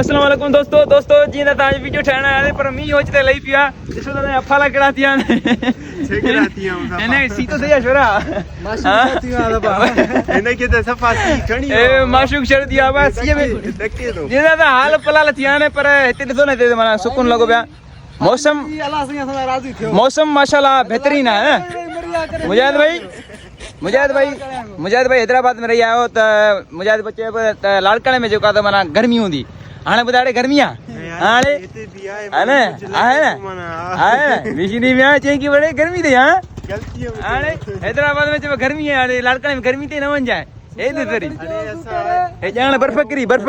अस्सलाम वालेकुम दोस्तों जी ना आज वीडियो ठाणा आने पर मी होचते लई पिया दिसो तो अफाला केड़ातिया ने छे केड़ातिया ने सी तो सही छोरा माशूक तिया बाबा एने के तो सफासी घणी ए माशूक छड़ दिया बस ये देखते तो जे ना हाल पलाल थिया ने पर हिते दिसो ने ते माना सुकून लगो पिया मौसम अल्लाह से थोड़ा राजी थियो मौसम माशाल्लाह बेहतरीन है मुजाहिद भाई हैदराबाद में रही आयो त मुजाहिद बच्चे लाड़काणे में जो का माना गर्मी हुंदी हाणे बुधाड़े गर्मियां हाणे हाने आए मिशनी में चई की बड़े गर्मी दे हां गलती हाणे हैदराबाद में जो गर्मी है हाणे लाड़काणे में गर्मी ते न वन जाए ए दे तरी ए जान बर्फ करी बर्फ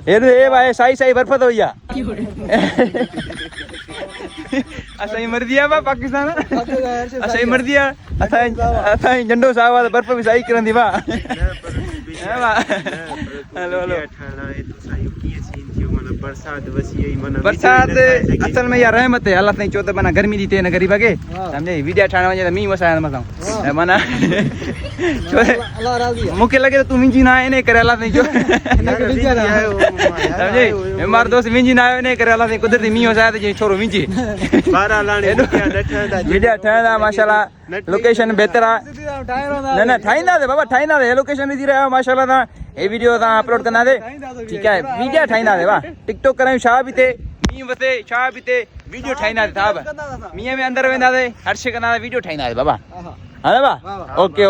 ए भाई साई बर्फ तो या असाई मर दिया बा पाकिस्तान असाई मर दिया असाई झंडो सावा बर्फ भी साई करंदी बा हेलो बरसात असल में यार रहमत है अल्लाह ताई चोत बना गर्मी दी ते न गरीब के समझे वीडियो ठाणे वने त मी वसाया मसा माना अल्लाह राजी मुके लगे तू मिंजी ना आए ने करे अल्लाह ताई जो समझे मार दोस्त मिंजी ना आए ने करे अल्लाह ताई कुदरती मी वसाया त छोरो मिंजी 12 लाणे वीडियो ठाणा माशाल्लाह लोकेशन बेहतर है ना ठाईंदा दे बाबा ठाईंदा दे लोकेशन दी रहा माशाल्लाह ता ए वीडियो ता अपलोड करना दे ठीक है वीडियो ठाईंदा दे वाह टिकटॉक करायो छा भी ते मी वते छा भी ते वीडियो ठाईंदा दे साहब मियां में अंदर वेंदा दे हर शे कंदा वीडियो ठाईंदा दे बाबा हां बा ओके